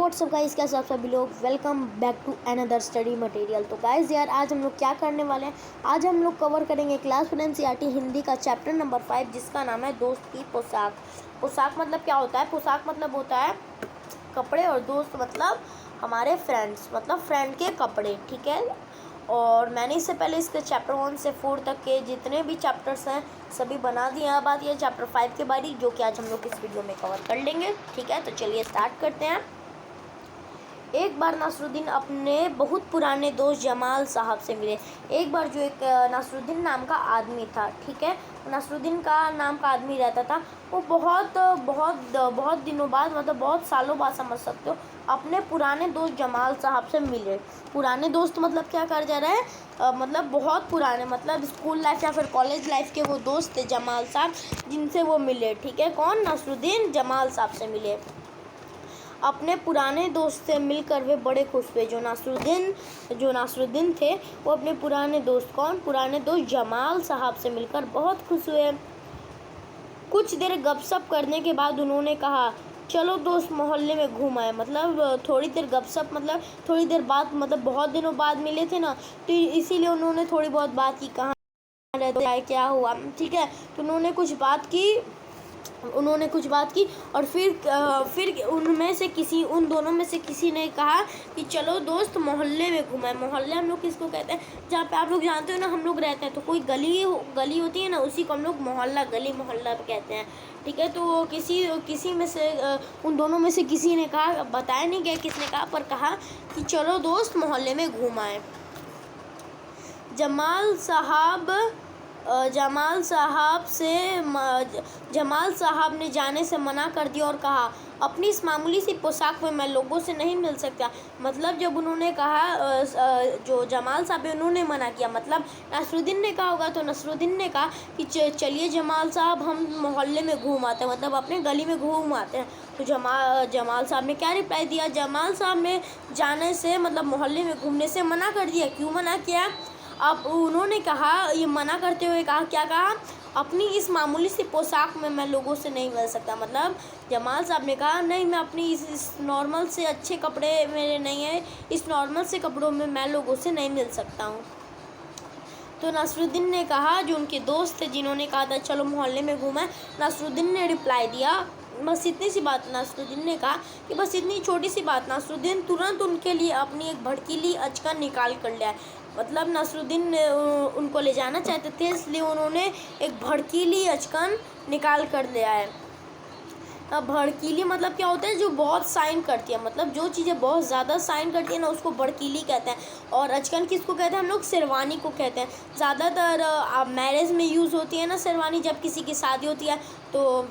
WhatsApp guys, कैसे आप सभी लोग। Welcome back to another study material. तो गाइस यार, आज हम लोग क्या करने वाले हैं, आज हम लोग कवर करेंगे क्लास 4 एनसीईआरटी हिंदी का चैप्टर नंबर 5, जिसका नाम है दोस्त की पोशाक। पोशाक मतलब क्या होता है? पोशाक मतलब होता है कपड़े, और दोस्त मतलब हमारे फ्रेंड्स, मतलब फ्रेंड के कपड़े, ठीक है। और मैंने इससे पहले इसके चैप्टर 1 से 4 तक के जितने भी चैप्टर्स हैं सभी बना दिए हैं। अब आती है चैप्टर 5 के बारी, जो कि आज हम लोग इस वीडियो में कवर कर लेंगे, ठीक है। तो चलिए स्टार्ट करते हैं। एक बार नासरुद्दीन अपने बहुत पुराने दोस्त जमाल साहब से मिले। एक बार जो एक नासरुद्दीन नाम का आदमी था, ठीक है, नासरुद्दीन का नाम का आदमी रहता था, वो बहुत दिनों बाद, मतलब बहुत सालों बाद समझ सकते हो, अपने पुराने दोस्त जमाल साहब से मिले। पुराने दोस्त मतलब क्या कर जा रहे हैं, मतलब बहुत पुराने, मतलब स्कूल लाइफ या फिर कॉलेज लाइफ के वो दोस्त थे जमाल साहब, जिनसे वो मिले, ठीक है। कौन? नासरुद्दीन जमाल साहब से मिले। अपने पुराने दोस्त से मिलकर वे बड़े खुश हुए। जो नासरुद्दीन थे, वो अपने पुराने दोस्त, कौन? पुराने दोस्त जमाल साहब से मिलकर बहुत खुश हुए। कुछ देर गपशप करने के बाद उन्होंने कहा, चलो दोस्त मोहल्ले में घूम आए। मतलब थोड़ी देर गपशप, मतलब थोड़ी देर बाद, मतलब बहुत दिनों बाद मिले थे ना, तो इसीलिए उन्होंने थोड़ी बहुत बात की, कहाँ रहते हैं, क्या हुआ, ठीक है। तो उन्होंने कुछ बात की और फिर उन दोनों में से किसी ने कहा कि चलो दोस्त मोहल्ले में घुमाएं। मोहल्ले हम लोग किसको कहते हैं? जहाँ पे आप लोग जानते हो ना, हम लोग रहते हैं, तो कोई गली होती है ना, उसी को हम लोग मोहल्ला, गली मोहल्ला कहते हैं, ठीक है। तो किसी में से उन दोनों में से किसी ने कहा, बताया नहीं गया किसने कहा, पर कहा कि चलो दोस्त मोहल्ले में घुमाएं। जमाल साहब ने जाने से मना कर दिया और कहा, अपनी इस मामूली सी पोशाक में मैं लोगों से नहीं मिल सकता। मतलब जब उन्होंने कहा, जो जमाल साहब है उन्होंने मना किया, मतलब नासरुद्दीन ने कहा होगा, तो नासरुद्दीन ने कहा कि चलिए जमाल साहब, हम मोहल्ले में घूम आते हैं, मतलब अपने गली में घूम आते हैं। तो जमाल साहब ने क्या रिप्लाई दिया? जमाल साहब ने जाने से, मतलब मोहल्ले में घूमने से मना कर दिया। क्यों मना किया? अब उन्होंने कहा, ये मना करते हुए कहा, क्या कहा? अपनी इस मामूली सी पोशाक में मैं लोगों से नहीं मिल सकता। मतलब जमाल साहब ने कहा, नहीं, मैं अपनी इस नॉर्मल से, अच्छे कपड़े मेरे नहीं है, इस नॉर्मल से कपड़ों में मैं लोगों से नहीं मिल सकता हूँ। तो नासरुद्दीन ने कहा, जो उनके दोस्त थे जिन्होंने कहा था चलो मोहल्ले में घूमें, नासरुद्दीन ने रिप्लाई दिया, बस इतनी सी बात। नासरुद्दीन ने कहा कि बस इतनी छोटी सी बात। नासरुद्दीन तुरंत उनके लिए अपनी एक भड़कीली अचकन निकाल कर लिया। मतलब नासरुद्दीन उनको ले जाना चाहते थे, इसलिए उन्होंने एक भड़कीली अचकन निकाल कर ले आए। अब भड़कीली मतलब क्या होता है? जो बहुत साइन करती है, मतलब जो चीज़ें बहुत ज़्यादा साइन करती है ना, उसको भड़कीली कहते हैं। और अचकन किसको कहते हैं? हम लोग शेरवानी को कहते हैं। ज़्यादातर मैरिज में यूज़ होती है ना शेरवानी, जब किसी की शादी होती है तो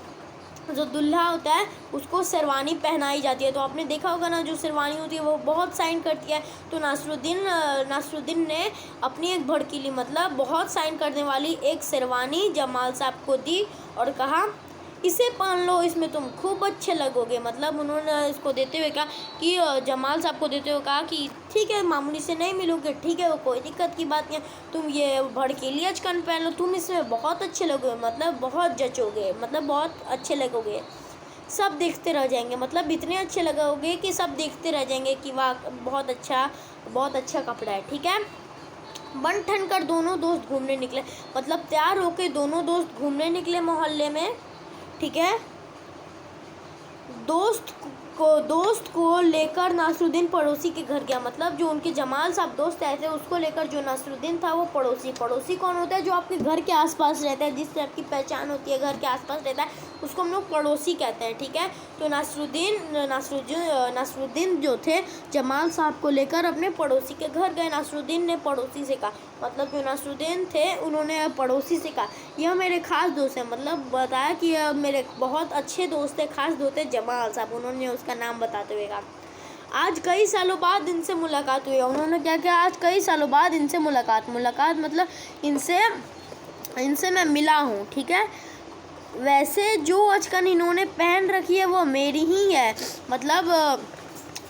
जो दूल्हा होता है उसको शेरवानी पहनाई जाती है। तो आपने देखा होगा ना, जो शेरवानी होती है वो बहुत साइन करती है। तो नासरुद्दीन ने अपनी एक भड़कीली, मतलब बहुत साइन करने वाली एक शेरवानी जमाल साहब को दी और कहा, इसे पहन लो, इसमें तुम खूब अच्छे लगोगे। मतलब उन्होंने इसको देते हुए कहा कि जमाल साहब को देते हुए कहा कि ठीक है, मामूली से नहीं मिलोगे, ठीक है, वो कोई दिक्कत की बात नहीं है, तुम ये भड़कीली अचकन पहन लो, तुम इसमें बहुत अच्छे लगोगे, मतलब बहुत जचोगे, मतलब बहुत अच्छे लगोगे, सब देखते रह जाएंगे। मतलब इतने अच्छे लगोगे कि सब देखते रह जाएंगे कि वाह, बहुत अच्छा कपड़ा है, ठीक है। बन ठन कर दोनों दोस्त घूमने निकले। मतलब तैयार होकर दोनों दोस्त घूमने निकले मोहल्ले में, ठीक है। दोस्त को लेकर नासरुद्दीन पड़ोसी के घर गया। मतलब जो उनके जमाल साहब दोस्त आए थे, उसको लेकर जो नासरुद्दीन था वो पड़ोसी कौन होता है? जो आपके घर के आसपास रहता है, जिससे आपकी पहचान होती है, घर के आसपास रहता है, उसको हम लोग पड़ोसी कहते हैं, ठीक है। तो नासरुद्दीन जो थे जमाल साहब को लेकर अपने पड़ोसी के घर गए। नासरुद्दीन ने पड़ोसी से कहा, मतलब जो नासरुद्दीन थे उन्होंने पड़ोसी से कहा, यह मेरे खास दोस्त हैं। मतलब बताया कि यह मेरे बहुत अच्छे दोस्त है, खास दोस्त है जमाल साहब। उन्होंने उसका नाम बताते हुए कहा, आज कई सालों बाद इनसे मुलाकात हुई। उन्होंने क्या किया? आज कई सालों बाद इनसे मुलाकात मतलब इनसे मैं मिला हूँ, ठीक है। वैसे जो अचकन इन्होंने पहन रखी है वो मेरी ही है। मतलब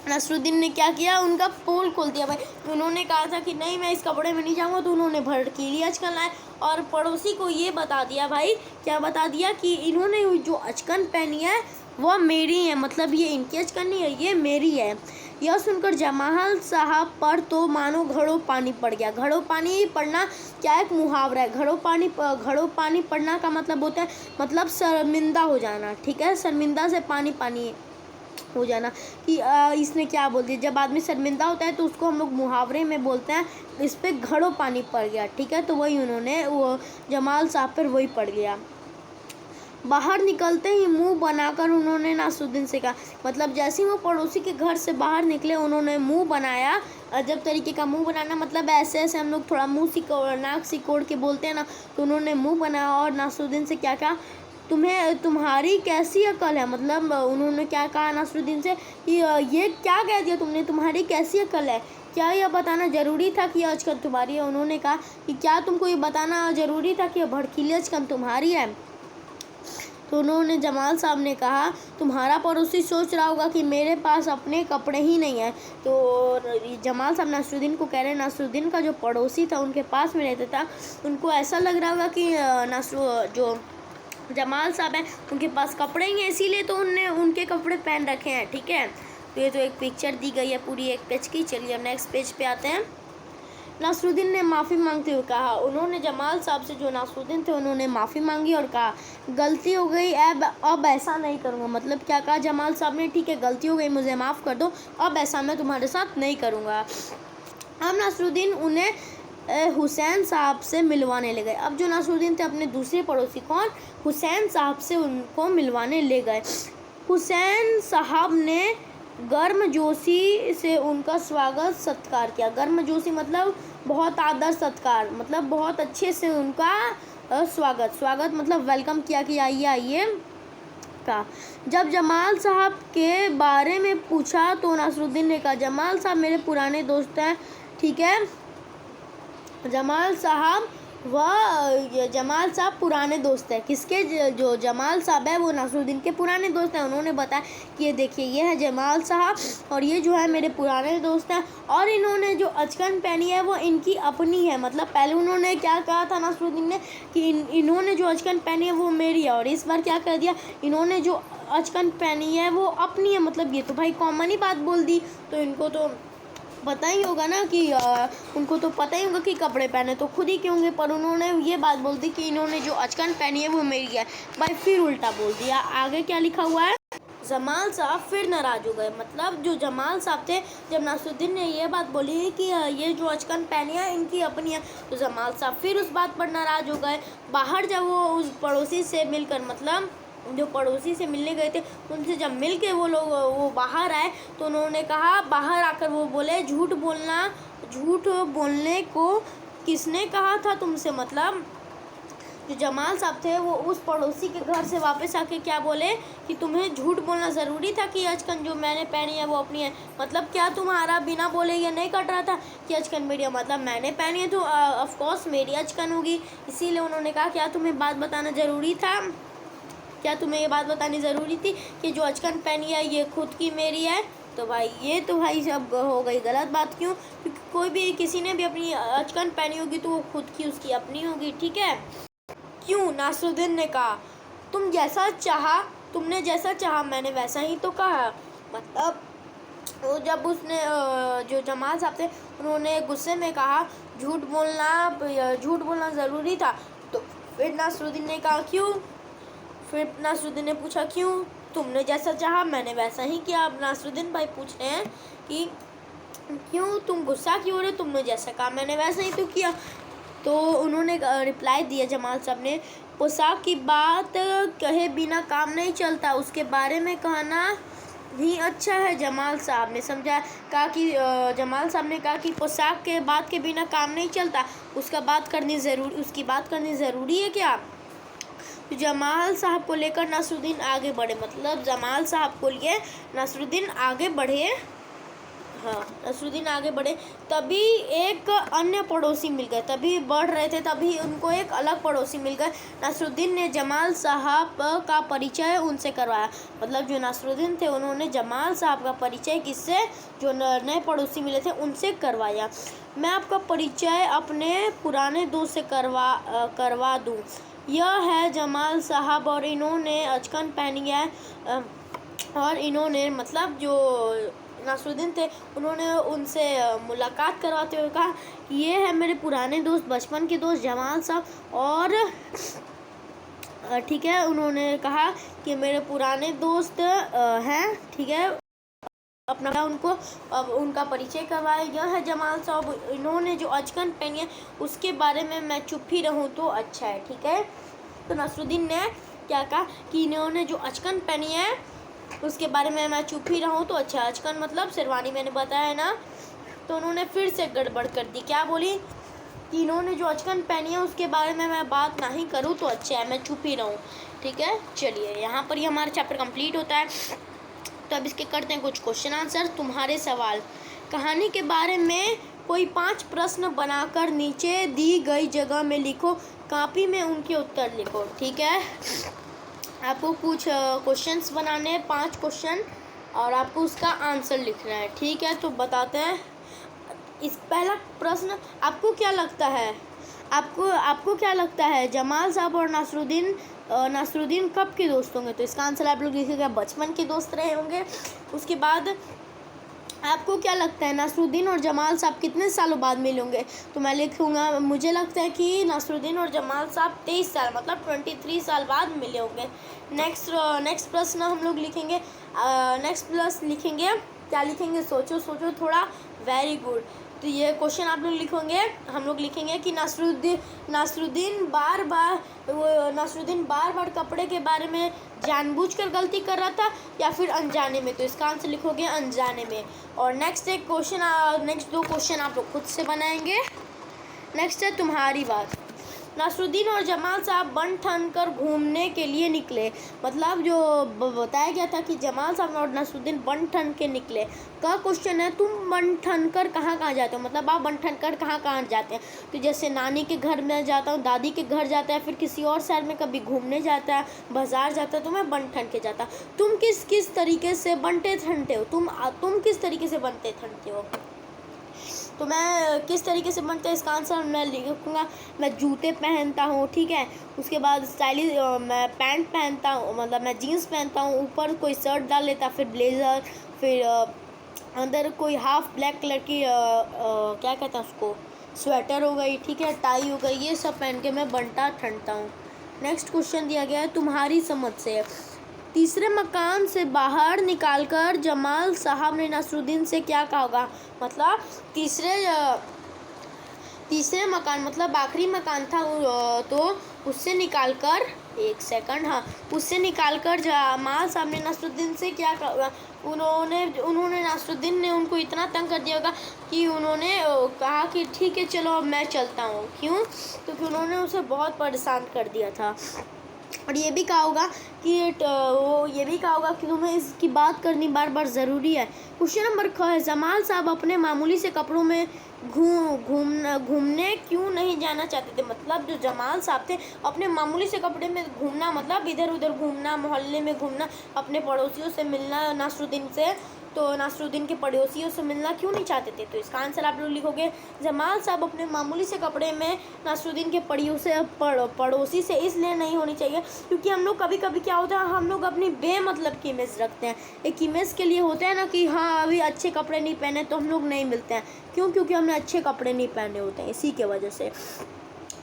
नासरुद्दीन ने क्या किया? उनका पोल खोल दिया भाई। उन्होंने कहा था कि नहीं, मैं इस कपड़े में नहीं जाऊँगा, तो उन्होंने भड़कीली अचकन लाए और पड़ोसी को ये बता दिया भाई, क्या बता दिया कि इन्होंने जो अचकन पहनी है वह मेरी है, मतलब ये इनकी अचकन नहीं है, ये मेरी है। यह सुनकर जमाल साहब पर तो मानो घड़ों पानी पड़ गया। घड़ों पानी पड़ना क्या एक मुहावरा है। घड़ों पानी पड़ना का मतलब होता है, मतलब शर्मिंदा हो जाना, ठीक है। शर्मिंदा से पानी पानी हो जाना कि इसने क्या बोल दिया। जब आदमी शर्मिंदा होता है तो उसको हम लोग मुहावरे में बोलते हैं, इस पे घड़ों पानी पड़ गया, ठीक है। तो वही उन्होंने वो जमाल साहब पर वही पड़ गया। बाहर निकलते ही मुंह बनाकर उन्होंने नासरुद्दीन से कहा, मतलब जैसे ही वो पड़ोसी के घर से बाहर निकले उन्होंने मुंह बनाया। अजब तरीके का मुंह बनाना, मतलब ऐसे ऐसे हम लोग थोड़ा मुंह नाक सिकोड़ के बोलते हैं ना, तो उन्होंने मुंह बनाया और नासरुद्दीन से क्या कहा, तुम्हारी कैसी अकल है। मतलब उन्होंने क्या कहा नासरुद्दीन से कि ये क्या कह दिया तुमने, तुम्हारी कैसी अकल है, क्या यह बताना ज़रूरी था कि यह अचकन तुम्हारी है। उन्होंने कहा कि क्या तुमको ये बताना ज़रूरी था कि यह भड़कीली अचकन तुम्हारी है। तो उन्होंने जमाल साहब ने कहा, तुम्हारा पड़ोसी सोच रहा होगा कि मेरे पास अपने कपड़े ही नहीं हैं। तो जमाल साहब नासरुद्दीन को कह रहे हैं, नासरुद्दीन का जो पड़ोसी था उनके पास में रहता था, उनको ऐसा लग रहा होगा कि जो जमाल साहब हैं उनके पास कपड़े ही हैं, इसीलिए तो उनने उनके कपड़े पहन रखे हैं, ठीक है। तो ये तो एक पिक्चर दी गई है पूरी एक पेज की। चलिए अब नेक्स्ट पेज पे आते हैं। नासरुद्दीन ने माफ़ी मांगते हुए कहा, उन्होंने जमाल साहब से, जो नासरुद्दीन थे, उन्होंने माफ़ी मांगी और कहा, गलती हो गई, अब ऐसा नहीं करूँगा। मतलब क्या कहा जमाल साहब ने, ठीक है गलती हो गई, मुझे माफ़ कर दो, अब ऐसा मैं तुम्हारे साथ नहीं करूँगा। अब नासरुद्दीन उन्हें हुसैन साहब से मिलवाने ले गए। अब जो नासरुद्दीन थे अपने दूसरे पड़ोसी कौन, हुसैन साहब से उनको मिलवाने ले गए। हुसैन साहब ने गर्मजोशी से उनका स्वागत सत्कार किया। गर्मजोशी मतलब बहुत आदर सत्कार, मतलब बहुत अच्छे से उनका स्वागत मतलब वेलकम किया कि आइए आइए का। जब जमाल साहब के बारे में पूछा तो नासरुद्दीन ने कहा, जमाल साहब मेरे पुराने दोस्त हैं, ठीक है। जमाल साहब जमाल साहब पुराने दोस्त हैं किसके, जो जमाल साहब है वो नासरुद्दीन के पुराने दोस्त हैं। उन्होंने बताया कि ये देखिए ये है जमाल साहब और ये जो है मेरे पुराने दोस्त हैं, और इन्होंने जो अचकन पहनी है वो इनकी अपनी है। मतलब पहले उन्होंने क्या कहा था नासरुद्दीन ने कि इन्होंने जो अचकन पहनी है वो मेरी है, और इस बार क्या कर दिया, इन्होंने जो अचकन पहनी है वो अपनी है। मतलब ये तो भाई कॉमन ही बात बोल दी। तो इनको तो पता ही होगा ना कि उनको तो पता ही होगा कि कपड़े पहने तो खुद ही के होंगे, पर उन्होंने ये बात बोल दी कि इन्होंने जो अचकन पहनी है वो मेरी है। भाई फिर उल्टा बोल दिया। आगे क्या लिखा हुआ है, जमाल साहब फिर नाराज़ हो गए। मतलब जो जमाल साहब थे, जब नासरुद्दीन ने ये बात बोली कि ये जो अचकन पहनी है इनकी अपनी है, तो जमाल साहब फिर उस बात पर नाराज़ हो गए। बाहर जब वो उस पड़ोसी से मिलकर, मतलब जो पड़ोसी से मिलने गए थे उनसे जब मिल के वो लोग वो बाहर आए तो उन्होंने कहा, बाहर आकर वो बोले, झूठ बोलने को किसने कहा था तुमसे। मतलब जो जमाल साहब थे वो उस पड़ोसी के घर से वापस आके क्या बोले कि तुम्हें झूठ बोलना ज़रूरी था कि अचकन जो मैंने पहनी है वो अपनी है। मतलब क्या तुम्हारा बिना बोले ये नहीं कट रहा था कि अचकन मेरी है, मतलब मैंने पहनी है तो ऑफकोर्स मेरी अचकन होगी। इसीलिए उन्होंने कहा, क्या तुम्हें बात बताना ज़रूरी था, क्या तुम्हें ये बात बतानी ज़रूरी थी कि जो अचकन पहनी है ये खुद की मेरी है। तो भाई ये तो भाई सब हो गई गलत बात। क्यों, क्योंकि कोई भी किसी ने भी अपनी अचकन पहनी होगी तो वो खुद की उसकी अपनी होगी, ठीक है। क्यों, नासरुद्दीन ने कहा, तुमने जैसा चाहा मैंने वैसा ही तो कहा। मतलब वो जब उसने जो जमाल साहब थे उन्होंने गुस्से में कहा झूठ बोलना ज़रूरी था। तो फिर नासरुद्दीन ने कहा क्यों, फिर नासरुद्दीन ने पूछा क्यों, तुमने जैसा चाहा मैंने वैसा ही किया। अब नासरुद्दीन भाई पूछ रहे हैं कि क्यों, तुम गुस्सा क्यों हो रहे, तुमने जैसा कहा मैंने वैसा ही तो किया। तो उन्होंने रिप्लाई दिया जमाल साहब ने, पोशाक की बात कहे बिना काम नहीं चलता, उसके बारे में कहना ही अच्छा है। जमाल साहब ने समझा, कहा कि जमाल साहब ने कहा कि पोशाक के बात के बिना काम नहीं चलता, उसकी बात करनी ज़रूरी है क्या। जमाल साहब को लेकर नासरुद्दीन आगे बढ़े। मतलब जमाल साहब को लिए नासरुद्दीन आगे बढ़े। हाँ, नासरुद्दीन आगे बढ़े तभी एक अन्य पड़ोसी मिल गए। तभी बढ़ रहे थे तभी उनको एक अलग पड़ोसी मिल गए। नासरुद्दीन ने जमाल साहब का परिचय उनसे करवाया। मतलब जो नासरुद्दीन थे उन्होंने जमाल साहब का परिचय किससे, जो नए पड़ोसी मिले थे उनसे करवाया। मैं आपका परिचय अपने पुराने दोस्त से करवा दूँ। यह है जमाल साहब और इन्होंने अचकन पहनी है। और इन्होंने मतलब जो नासरुद्दीन थे उन्होंने उनसे मुलाकात करवाते हुए कहा ये है मेरे पुराने दोस्त, बचपन के दोस्त जमाल साहब। और ठीक है, उन्होंने कहा कि मेरे पुराने दोस्त हैं, ठीक है, अपना उनको अब उनका परिचय करवाया। यह है जमाल साहब, इन्होंने जो अचकन पहनी है उसके बारे में मैं चुप ही रहूँ तो अच्छा है, ठीक है। तो नासरुद्दीन ने क्या कहा कि इन्होंने जो अचकन पहनी है उसके बारे में मैं चुप ही रहूँ तो अच्छा है। अचकन मतलब शेरवानी, मैंने बताया ना। तो उन्होंने फिर से गड़बड़ कर दी, क्या बोली कि इन्होंने जो अचकन पहनी है उसके बारे में मैं बात नहीं करूँ तो अच्छा है, मैं चुप ही रहूँ, ठीक है। चलिए यहाँ पर ही हमारा चैप्टर कंप्लीट होता है। तो अब इसके करते हैं कुछ क्वेश्चन आंसर। तुम्हारे सवाल, कहानी के बारे में कोई 5 प्रश्न बनाकर नीचे दी गई जगह में लिखो, कॉपी में उनके उत्तर लिखो, ठीक है। आपको कुछ क्वेश्चंस बनाने हैं, 5 क्वेश्चन, और आपको उसका आंसर लिखना है, ठीक है। तो बताते हैं। इस पहला प्रश्न, आपको क्या लगता है, आपको क्या लगता है जमाल साहब और नासरुद्दीन कब के दोस्त होंगे? तो इसका आंसर आप लोग लिखिएगा, बचपन के दोस्त रहे होंगे। उसके बाद आपको क्या लगता है नासरुद्दीन और जमाल साहब कितने सालों बाद मिले होंगे? तो मैं लिखूँगा, मुझे लगता है कि नासरुद्दीन और जमाल साहब 23 साल मतलब 23 साल बाद मिले होंगे। नेक्स्ट प्रश्न हम लोग लिखेंगे, नेक्स्ट प्लस लिखेंगे, क्या लिखेंगे, सोचो थोड़ा, वेरी गुड। तो ये क्वेश्चन आप लोग लिखेंगे, हम लोग लिखेंगे कि नासरुद्दीन बार बार कपड़े के बारे में जानबूझकर गलती कर रहा था या फिर अनजाने में? तो इसका आंसर लिखोगे अनजाने में। और नेक्स्ट 2 क्वेश्चन आप लोग खुद से बनाएंगे। नेक्स्ट है तुम्हारी बात, नासरुद्दीन और जमाल साहब बन ठन कर घूमने के लिए निकले। मतलब जो बताया गया था कि जमाल साहब और नासरुद्दीन बन ठन के निकले का क्वेश्चन है, तुम बन ठन कर कहाँ जाते हो? मतलब आप बन ठन कर कहाँ जाते हैं? तो जैसे नानी के घर में जाता हूँ, दादी के घर जाता है, फिर किसी और शहर में कभी घूमने जाता है, बाजार जाता है, तो मैं बन ठन के जाता। तुम किस तरीके से बनते ठनते हो? तुम किस तरीके से बनते ठनते हो? तो मैं किस तरीके से बनते हैं, इसका आंसर मैं लिखूँगा, मैं जूते पहनता हूँ, ठीक है। उसके बाद स्टाइलिश मैं पैंट पहनता हूँ, मतलब मैं जीन्स पहनता हूँ, ऊपर कोई शर्ट डाल लेता, फिर ब्लेज़र, फिर अंदर कोई हाफ ब्लैक कलर की क्या कहते हैं उसको, स्वेटर हो गई, ठीक है, टाई हो गई, ये सब पहन के मैं बनता ठंडता हूँ। नेक्स्ट क्वेश्चन दिया गया है तुम्हारी समझ से, तीसरे मकान से बाहर निकालकर जमाल साहब ने नासरुद्दीन से क्या कहा होगा? मतलब तीसरे मकान मतलब आखिरी मकान था, तो उससे निकालकर उससे निकालकर जमाल साहब ने नासरुद्दीन से क्या कहा? उन्होंने नासरुद्दीन ने उनको इतना तंग कर दिया होगा कि उन्होंने कहा कि ठीक है चलो अब मैं चलता हूँ। क्यों? क्योंकि उन्होंने उसे बहुत परेशान कर दिया था। और ये भी कहा होगा कि तुम्हें इसकी बात करनी बार बार ज़रूरी है। क्वेश्चन नंबर ख है, जमाल साहब अपने मामूली से कपड़ों में घूमने क्यों नहीं जाना चाहते थे? मतलब जो जमाल साहब थे अपने मामूली से कपड़े में घूमना, मतलब इधर उधर घूमना, मोहल्ले में घूमना, अपने पड़ोसियों से मिलना, नासरुद्दीन से, तो नासरुद्दीन के पड़ोसियों से मिलना क्यों नहीं चाहते थे? तो इसका आंसर आप लोग लिखोगे, जमाल साहब अपने मामूली से कपड़े में नासरुद्दीन के पड़ोसी से इसलिए नहीं होनी चाहिए क्योंकि हम लोग कभी कभी क्या होता है, हम लोग अपनी बेमतलब की इमेज रखते हैं। एक इमेज के लिए होता है ना कि हाँ अभी अच्छे कपड़े नहीं पहने तो हम लोग नहीं मिलते हैं। क्यों? क्योंकि हमने अच्छे कपड़े नहीं पहने होते हैं, इसी के वजह से।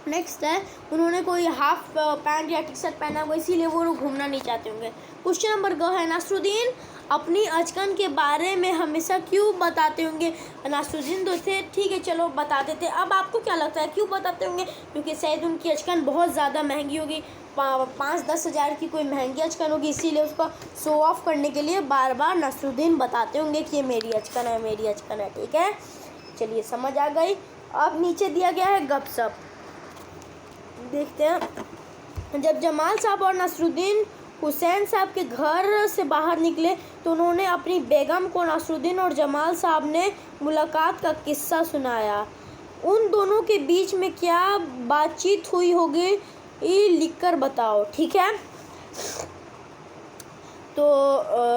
नेक्स्ट है, उन्होंने कोई हाफ पैंट या टी शर्ट पहना हुआ इसीलिए वो लोग घूमना नहीं चाहते होंगे। क्वेश्चन नंबर ग है, नासरुद्दीन अपनी अचकन के बारे में हमेशा क्यों बताते होंगे? नासरुद्दीन तो थे, ठीक है चलो बताते थे, अब आपको क्या लगता है क्यों बताते होंगे? क्योंकि शायद उनकी अचकन बहुत ज़्यादा महंगी होगी, 5-10 हज़ार की कोई महंगी अचकन होगी, इसीलिए उसको शो ऑफ करने के लिए बार बार नासरुद्दीन बताते होंगे कि ये मेरी अचकन है, मेरी अचकन है, ठीक है। चलिए समझ आ गई। अब नीचे दिया गया है गपशप, देखते हैं। जब जमाल साहब और नासरुद्दीन हुसैन साहब के घर से बाहर निकले तो उन्होंने अपनी बेगम को नासरुद्दीन और जमाल साहब ने मुलाकात का किस्सा सुनाया। उन दोनों के बीच में क्या बातचीत हुई होगी ये लिखकर बताओ, ठीक है। तो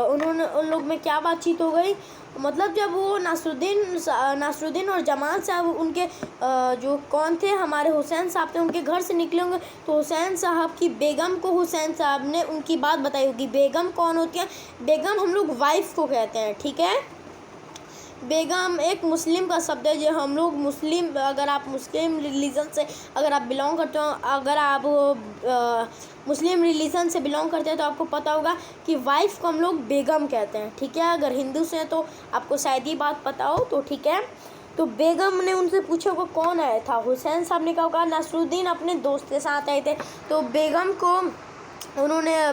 उन लोग में क्या बातचीत हो गई? मतलब जब वो नासरुद्दीन और जमाल साहब उनके जो कौन थे हमारे हुसैन साहब थे उनके घर से निकले होंगे, तो हुसैन साहब की बेगम को हुसैन साहब ने उनकी बात बताई होगी। बेगम कौन होती है? बेगम हम लोग वाइफ को कहते हैं, ठीक है। बेगम एक मुस्लिम का शब्द है, जो हम लोग मुस्लिम, अगर आप मुस्लिम रिलीजन से अगर आप बिलोंग करते हो, अगर आप मुस्लिम रिलीजन से बिलोंग करते हैं तो आपको पता होगा कि वाइफ को हम लोग बेगम कहते हैं, ठीक है। अगर हिंदू से हैं तो आपको शायद ये बात पता हो, तो ठीक है। तो बेगम ने उनसे पूछा होगा कौन आया था। हुसैन साहब ने कहा नासरुद्दीन अपने दोस्त के साथ आए थे। तो बेगम को उन्होंने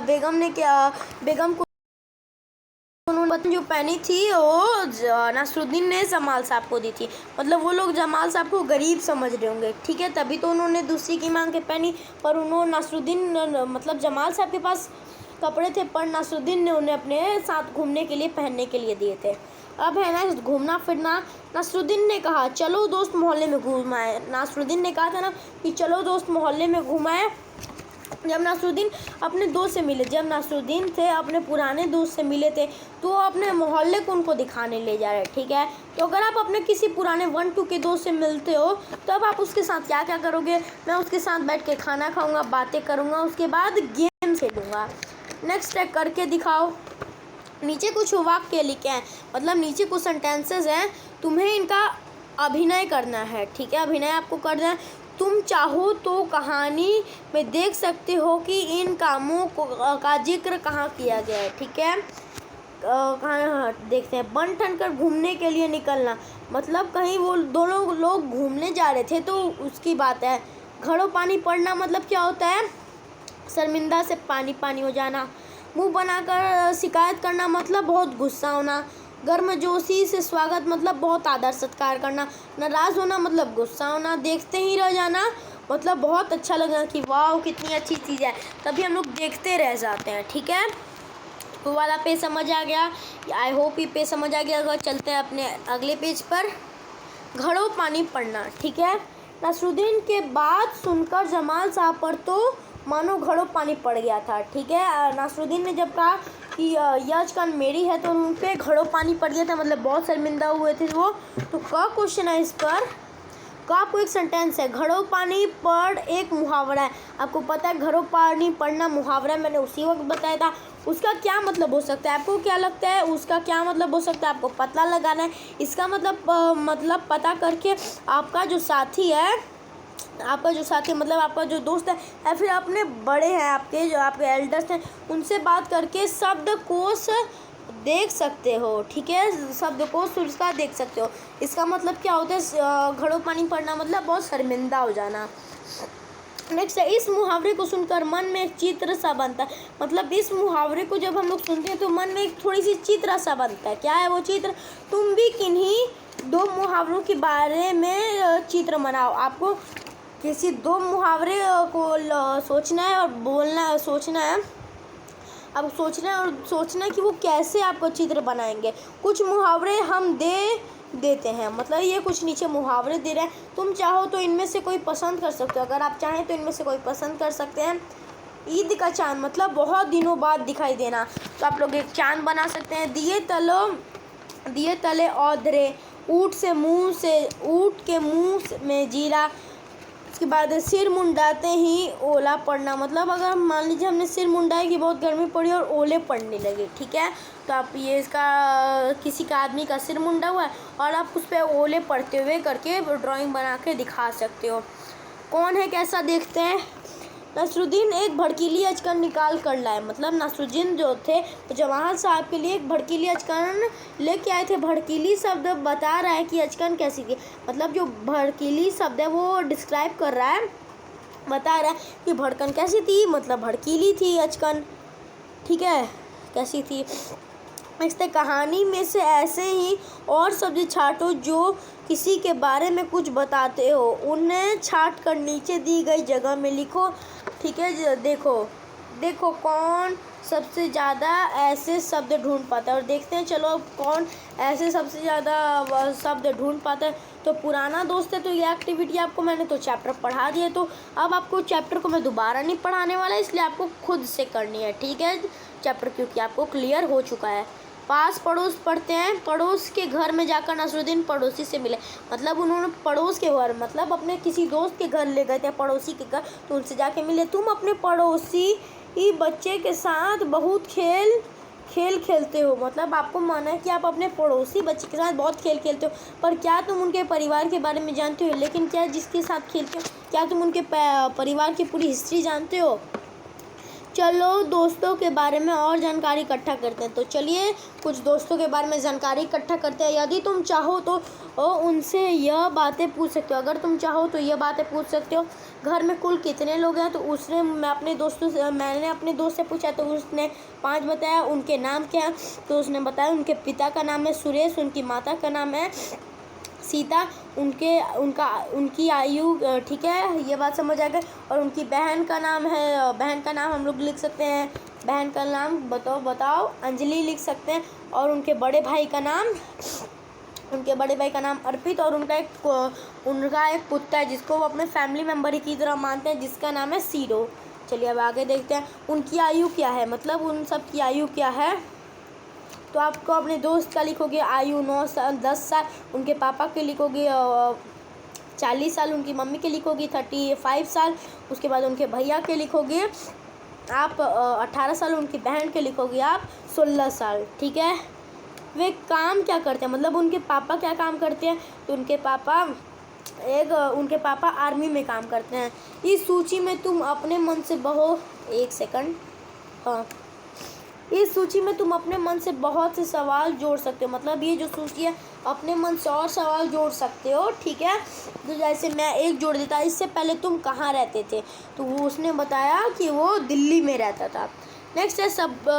जो पहनी थी वो नासरुद्दीन ने जमाल साहब को दी थी। मतलब वो लोग जमाल साहब को गरीब समझ रहे होंगे, ठीक है, तभी तो उन्होंने दूसरी की मांग के पहनी। पर उन्होंने नासरुद्दीन मतलब जमाल साहब के पास कपड़े थे, पर नासरुद्दीन ने उन्हें अपने साथ घूमने के लिए पहनने के लिए दिए थे। अब है ना घूमना फिरना। नासरुद्दीन ने कहा चलो दोस्त मोहल्ले में घूमाए। नासरुद्दीन ने कहा था ना कि चलो दोस्त मोहल्ले में घुमाए। जब नासरुद्दीन अपने दोस्त से मिले, जब नासरुद्दीन थे अपने पुराने दोस्त से मिले थे, तो वो अपने मोहल्ले को उनको दिखाने ले जा रहे, ठीक है। तो अगर आप अपने किसी पुराने 1-2 के दोस्त से मिलते हो, तब आप उसके साथ क्या क्या करोगे? मैं उसके साथ बैठ के खाना खाऊंगा, बातें करूंगा, उसके बाद गेम खेलूँगा। नेक्स्ट है करके दिखाओ। नीचे कुछ वाक्य लिखे हैं, मतलब नीचे कुछ सेंटेंसेस हैं, तुम्हें इनका अभिनय करना है, ठीक है। अभिनय आपको करना है। तुम चाहो तो कहानी में देख सकते हो कि इन कामों का जिक्र कहाँ किया गया है, ठीक है। कहाँ देखते हैं। बन ठन कर घूमने के लिए निकलना, मतलब कहीं वो दोनों लोग घूमने जा रहे थे तो उसकी बात है। घड़ों पानी पड़ना मतलब क्या होता है? शर्मिंदा से पानी पानी हो जाना। मुंह बनाकर शिकायत करना मतलब बहुत गुस्सा होना। गर्मजोशी से स्वागत मतलब बहुत आदर सत्कार करना। नाराज़ होना मतलब गुस्सा होना। देखते ही रह जाना मतलब बहुत अच्छा लगना कि वाह कितनी अच्छी चीज़ है, तभी हम लोग देखते रह जाते हैं, ठीक है। वो वाला पेज समझ आ गया? आई होप ये पेज समझ आ गया। अगर चलते हैं अपने अगले पेज पर। घड़ों पानी पड़ना, ठीक है। नासरुद्दीन के बात सुनकर जमाल साहब पर तो मानो घड़ों पानी पड़ गया था, ठीक है। नासरुद्दीन ने जब कहा कि यह अचकन मेरी है, तो उन पर घड़ों पानी पड़ गया था, मतलब बहुत शर्मिंदा हुए थे वो। तो क्या क्वेश्चन है इस पर? का आपको एक सेंटेंस है। घड़ों पानी पड़ एक मुहावरा है। आपको पता है घड़ों पानी पड़ना मुहावरा मैंने उसी वक्त बताया था। उसका क्या मतलब हो सकता है? आपको क्या लगता है उसका क्या मतलब हो सकता है? आपको पता लगाना है। इसका मतलब पता करके आपका जो साथी मतलब आपका जो दोस्त है या फिर अपने बड़े हैं, आपके जो आपके एल्डर्स हैं, उनसे बात करके शब्दकोश देख सकते हो, ठीक है। शब्दकोश उसका देख सकते हो। इसका मतलब क्या होता है? घड़ों पानी पड़ना मतलब बहुत शर्मिंदा हो जाना। नेक्स्ट है, इस मुहावरे को सुनकर मन में एक चित्र सा बनता है। मतलब इस मुहावरे को जब हम लोग सुनते हैं तो मन में एक थोड़ी सी चित्र सा बनता है। क्या है वो चित्र? तुम भी किन्हीं 2 मुहावरों के बारे में चित्र बनाओ। आपको किसी 2 मुहावरे को सोचना है और सोचना है कि वो कैसे आपको चित्र बनाएंगे। कुछ मुहावरे हम देते हैं, मतलब ये कुछ नीचे मुहावरे दे रहे हैं। तुम चाहो तो इनमें से कोई पसंद कर सकते हो। अगर आप चाहें तो इनमें से कोई पसंद कर सकते हैं। ईद का चांद मतलब बहुत दिनों बाद दिखाई देना, तो आप लोग एक चांद बना सकते हैं। दिए तले औंधे, ऊँट के मुंह में जीरा। उसके बाद सिर मुंडाते ही ओला पड़ना, मतलब अगर मान लीजिए हमने सिर मुंडाया कि बहुत गर्मी पड़ी और ओले पड़ने लगे, ठीक है। तो आप ये इसका किसी का आदमी का सिर मुंडा हुआ है और आप उस पर ओले पड़ते हुए करके ड्राइंग बना के दिखा सकते हो। कौन है कैसा देखते हैं। नासरुद्दीन एक भड़कीली अचकन निकाल कर लाए। मतलब नासरुद्दीन जो थे तो जमाल साहब के लिए एक भड़कीली अचकन लेके आए थे। भड़कीली शब्द बता रहा है कि अचकन कैसी थी। मतलब जो भड़कीली शब्द है वो डिस्क्राइब कर रहा है, बता रहा है कि भड़कन कैसी थी, मतलब भड़कीली थी अचकन, ठीक है, कैसी थी। इससे कहानी में से ऐसे ही और शब्द छांटो जो किसी के बारे में कुछ बताते हो। उन्हें छांट कर नीचे दी गई जगह में लिखो, ठीक है। देखो कौन सबसे ज़्यादा ऐसे शब्द ढूंढ पाता है, और देखते हैं चलो अब कौन ऐसे सबसे ज़्यादा शब्द ढूंढ पाता है। तो पुराना दोस्त है, तो ये एक्टिविटी आपको मैंने तो चैप्टर पढ़ा दिया, तो अब आपको चैप्टर को मैं दोबारा नहीं पढ़ाने वाला, इसलिए आपको खुद से करनी है, ठीक है चैप्टर, क्योंकि आपको क्लियर हो चुका है। पास पड़ोस पढ़ते हैं, पड़ोस के घर में जाकर नसरुद्दीन पड़ोसी से मिले। मतलब उन्होंने पड़ोस के घर, मतलब अपने किसी दोस्त के घर ले गए थे, पड़ोसी के घर, तो उनसे जाके मिले। तुम अपने पड़ोसी बच्चे के साथ बहुत खेल खेलते हो, मतलब आपको माना है कि आप अपने पड़ोसी बच्चे के साथ बहुत खेल खेलते हो, पर क्या तुम उनके परिवार के बारे में जानते हो? लेकिन क्या जिसके साथ खेलते हो, क्या तुम उनके परिवार की पूरी हिस्ट्री जानते हो? चलो दोस्तों के बारे में और जानकारी इकट्ठा करते हैं। तो चलिए कुछ दोस्तों के बारे में जानकारी इकट्ठा करते हैं। यदि तुम चाहो तो उनसे यह बातें पूछ सकते हो। अगर तुम चाहो तो यह बातें पूछ सकते हो, घर में कुल कितने लोग हैं? तो मैंने अपने दोस्त से पूछा, तो उसने 5 बताया। उनके नाम क्या है? तो उसने बताया उनके पिता का नाम है सुरेश, उनकी माता का नाम है सीता, उनकी आयु, ठीक है, ये बात समझ आ गई। और उनकी बहन का नाम हम लोग लिख सकते हैं, बहन का नाम बताओ अंजलि लिख सकते हैं। और उनके बड़े भाई का नाम अर्पित, और उनका एक कुत्ता है जिसको वो अपने फैमिली मेम्बर की तरह मानते हैं, जिसका नाम है सीरो। चलिए अब आगे देखते हैं उनकी आयु क्या है, मतलब उन सब की आयु क्या है। तो आपको अपने दोस्त का लिखोगे आयु 10 साल, उनके पापा के लिखोगे 40 साल, उनकी मम्मी के लिखोगे 35 साल, उसके बाद उनके भैया के लिखोगे आप 18 साल, उनकी बहन के लिखोगे आप 16 साल, ठीक है। वे काम क्या करते हैं, मतलब उनके पापा क्या काम करते हैं? तो उनके पापा आर्मी में काम करते हैं। इस सूची में तुम अपने मन से इस सूची में तुम अपने मन से बहुत से सवाल जोड़ सकते हो, मतलब ये जो सूची है अपने मन से और सवाल जोड़ सकते हो, ठीक है। तो जैसे मैं एक जोड़ देता, इससे पहले तुम कहाँ रहते थे? तो वो उसने बताया कि वो दिल्ली में रहता था। नेक्स्ट है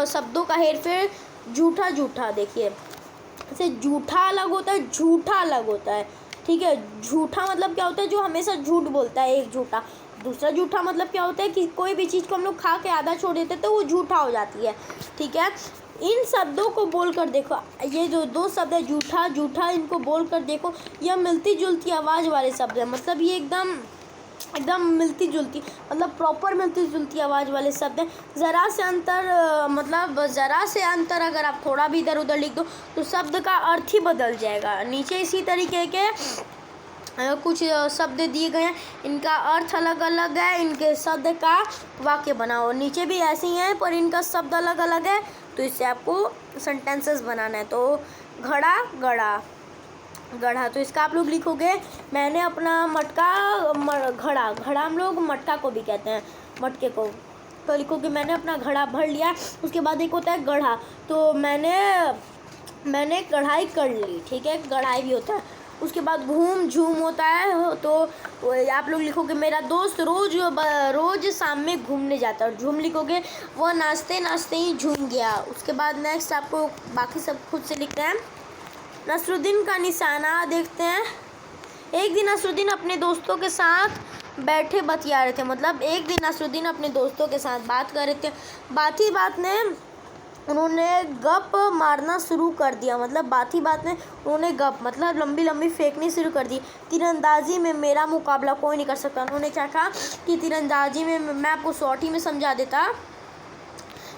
शब्दों का हेरफेर, झूठा। देखिए जैसे झूठा अलग होता है, झूठा अलग होता है, ठीक है। झूठा मतलब क्या होता है? जो हमेशा झूठ बोलता है, एक झूठा। दूसरा झूठा मतलब क्या होता है कि कोई भी चीज़ को हम लोग खा के आधा छोड़ देते हैं तो वो झूठा हो जाती है, ठीक है। इन शब्दों को बोलकर देखो, ये जो 2 शब्द है झूठा, इनको बोलकर देखो, यह मिलती जुलती आवाज़ वाले शब्द है, मतलब ये एकदम मिलती जुलती, मतलब प्रॉपर मिलती जुलती आवाज़ वाले शब्द हैं। ज़रा से अंतर अगर आप थोड़ा भी इधर उधर लिख दो तो शब्द का अर्थ ही बदल जाएगा। नीचे इसी तरीके के कुछ शब्द दिए गए हैं, इनका अर्थ अलग अलग है, इनके शब्द का वाक्य बनाओ। नीचे भी ऐसे ही हैं पर इनका शब्द अलग अलग है, तो इससे आपको सेंटेंसेस बनाना है। तो गढ़ा, तो इसका आप लोग लिखोगे, मैंने अपना घड़ा हम लोग मटका को भी कहते हैं, मटके को। तो लिखोगे मैंने अपना घड़ा भर लिया। उसके बाद एक होता है गढ़ा, तो मैंने कढ़ाई कर ली, ठीक है, कढ़ाई भी होता है। उसके बाद झूम होता है, तो आप लोग लिखोगे मेरा दोस्त रोज़ शाम में घूमने जाता है, और झूम लिखोगे वह नाचते नाचते ही झूम गया। उसके बाद नेक्स्ट आपको बाकी सब खुद से लिखते हैं। नसरुद्दीन का निशाना देखते हैं। एक दिन नसरुद्दीन अपने दोस्तों के साथ बैठे बतिया रहे थे, मतलब एक दिन नसरुद्दीन अपने दोस्तों के साथ बात कर रहे थे। बात ही बात में उन्होंने गप मारना शुरू कर दिया, मतलब बात ही बात में उन्होंने गप मतलब लंबी लंबी फेंकनी शुरू कर दी। तीरंदाजी में मेरा मुकाबला कोई नहीं कर सकता। उन्होंने क्या कहा कि तीरंदाजी में मैं आपको शॉर्ट ही में समझा देता,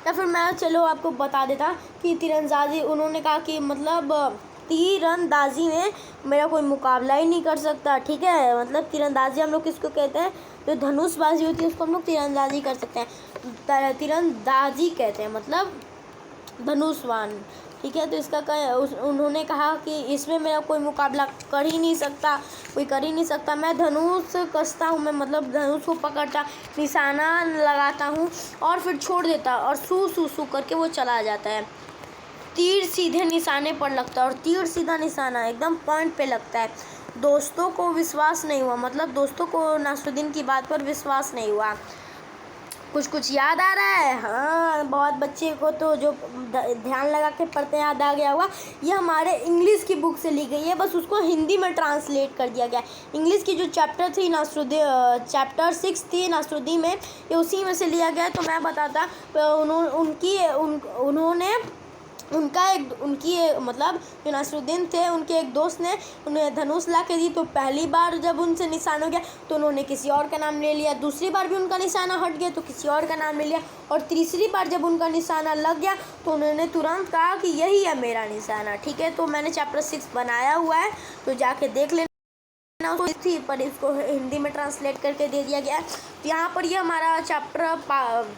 या फिर मैं चलो आपको बता देता कि तीरंदाजी, उन्होंने कहा कि मतलब तीरंदाजी में मेरा कोई मुकाबला ही नहीं कर सकता, ठीक है। मतलब तीरंदाजी हम लोग किसको कहते हैं? जो धनुषबाजी होती है उसको हम लोग तीरंदाजी कर सकते हैं, तीरंदाजी कहते हैं, मतलब धनुषवान, ठीक है। तो इसका उन्होंने कहा कि इसमें मेरा कोई मुकाबला कर ही नहीं सकता, मैं धनुष कसता हूँ, मैं मतलब धनुष को पकड़ता, निशाना लगाता हूँ और फिर छोड़ देता, और सू करके वो चला जाता है। तीर सीधे निशाने पर लगता है, और तीर सीधा निशाना एकदम पॉइंट पे लगता है। दोस्तों को विश्वास नहीं हुआ, मतलब दोस्तों को नसरुद्दीन की बात पर विश्वास नहीं हुआ। कुछ याद आ रहा है? हाँ, बहुत बच्चे को तो जो ध्यान लगा के पढ़ते हैं याद आ गया होगा। ये हमारे इंग्लिश की बुक से ली गई है, बस उसको हिंदी में ट्रांसलेट कर दिया गया। इंग्लिश की जो चैप्टर 6 थी नसरुद्दीन में, ये उसी में से लिया गया। तो मैं बताता, उन्होंने मतलब जो नासिरुद्दीन थे उनके एक दोस्त ने उन्हें धनुष ला के दी। तो पहली बार जब उनसे निशान हो गया तो उन्होंने किसी और का नाम ले लिया, दूसरी बार भी उनका निशाना हट गया तो किसी और का नाम ले लिया, और तीसरी बार जब उनका निशाना लग गया तो उन्होंने तुरंत कहा कि यही है मेरा निशाना। ठीक है, तो मैंने चैप्टर 6 बनाया हुआ है, तो जाके देख लेना। थी पर इसको हिंदी में ट्रांसलेट करके दे दिया गया है। तो यहाँ पर ये हमारा चैप्टर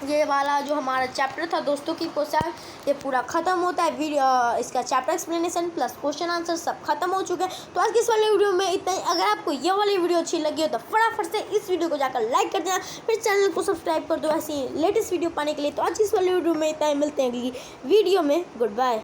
ये वाला जो हमारा चैप्टर था दोस्तों की पोशाक, ये पूरा ख़त्म होता है। वीडियो इसका chapter explanation plus question answer सब खत्म हो चुके हैं। तो आज की इस वाले वीडियो में इतना ही। अगर आपको ये वाली वीडियो अच्छी लगी हो तो फटाफट से इस वीडियो को जाकर लाइक कर देना, फिर चैनल को सब्सक्राइब कर दो ऐसी लेटेस्ट वीडियो पाने के लिए। तो आज की इस वाली वीडियो में इतना ही, मिलते हैं अगली वीडियो में। Good bye.